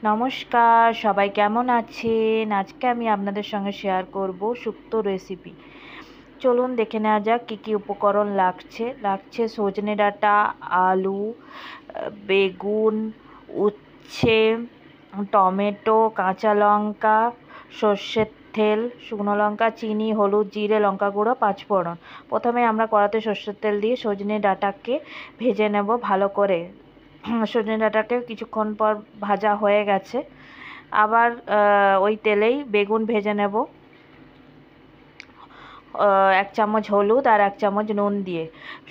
নমস্কার, সবাই কেমন আছেন? আজকে আমি আপনাদের সঙ্গে শেয়ার করব শুক্তো রেসিপি। চলুন দেখে নেওয়া যাক কী কী উপকরণ লাগছে সজনে ডাঁটা, আলু, বেগুন, উচ্ছে, টমেটো, কাঁচা লঙ্কা, সর্ষের তেল, শুকনো লঙ্কা, চিনি, হলুদ, জিরে, লঙ্কা গুঁড়ো, পাঁচফোড়ন। প্রথমে আমরা কড়াতে সর্ষের তেল দিয়ে সজনে ডাঁটাকে ভেজে নেব ভালো করে। সজনে ডাঁটাকে কিছুক্ষণ পর ভাজা হয়ে গেছে, আবার ওই তেলেই বেগুন ভেজে নেব 1 চামচ হলুদ আর 1 চামচ নুন দিয়ে।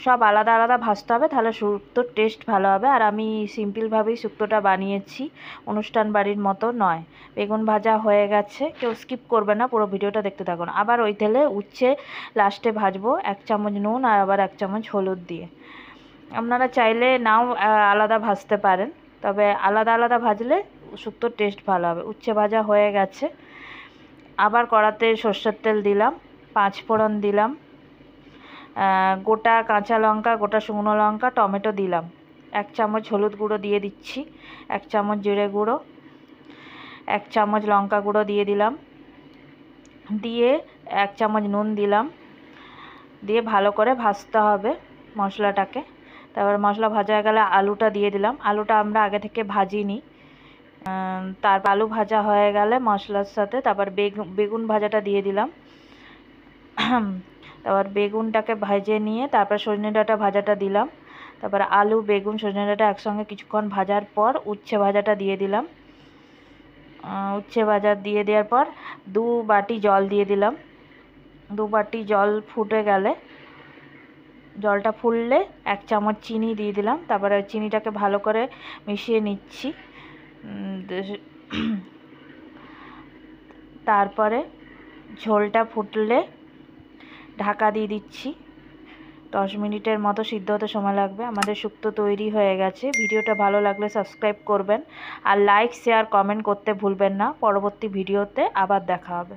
সব আলাদা আলাদা ভাজতে হবে, তাহলে শুক্তোর টেস্ট ভালো হবে। আর আমি সিম্পলভাবেই শুক্তোটা বানিয়েছি, অনুষ্ঠান বাড়ির মতো নয়। বেগুন ভাজা হয়ে গেছে, কেউ স্কিপ করবে না, পুরো ভিডিওটা দেখতে থাকুন। আবার ওই তেলে উচ্ছে লাস্টে ভাজবো 1 চামচ নুন আর আবার 1 চামচ হলুদ দিয়ে। আপনারা চাইলে নাও আলাদা ভাজতে পারেন, তবে আলাদা আলাদা ভাজলে শুক্তোর টেস্ট ভালো হবে। উচ্ছে ভাজা হয়ে গেছে, আবার কড়াতে সর্ষের তেল দিলাম, পাঁচফোড়ন দিলাম, গোটা কাঁচা লঙ্কা, গোটা শুকনো লঙ্কা, টমেটো দিলাম। 1 চামচ হলুদ গুঁড়ো দিয়ে দিচ্ছি, 1 চামচ জিরে গুঁড়ো, 1 চামচ লঙ্কা গুঁড়ো দিয়ে দিলাম, দিয়ে 1 চামচ নুন দিলাম, দিয়ে ভালো করে ভাজতে হবে মশলাটাকে। তারপর মশলা ভাজা হয়ে গেলে আলুটা দিয়ে দিলাম। আলুটা আমরা আগে থেকে ভাজিনি। তারপর আলু ভাজা হয়ে গেলে মশলার সাথে তারপর বেগুন ভাজাটা দিয়ে দিলাম। তারপর বেগুনটাকে ভেজে নিয়ে তারপর সজনে ডাঁটা ভাজাটা দিলাম। তারপর আলু, বেগুন, সজনে ডাঁটা একসঙ্গে কিছুক্ষণ ভাজার পর উচ্ছে ভাজাটা দিয়ে দিলাম। উচ্ছে ভাজা দিয়ে দেওয়ার পর 2 বাটি জল দিয়ে দিলাম। 2 বাটি জল ফুটে গেলে, জলটা ফুললে 1 চামচ চিনি দিয়ে দিলাম। তারপরে চিনিটাকে ভালো করে মিশিয়ে নিচ্ছি। তারপরে ঝোলটা ফুটলে ঢাকা দিয়ে দিচ্ছি। 10 মিনিটের মতো সিদ্ধ হতে সময় লাগবে। আমাদের শুক্তো তৈরি হয়ে গেছে। ভিডিওটা ভালো লাগলে সাবস্ক্রাইব করবেন আর লাইক, শেয়ার, কমেন্ট করতে ভুলবেন না। পরবর্তী ভিডিওতে আবার দেখা হবে।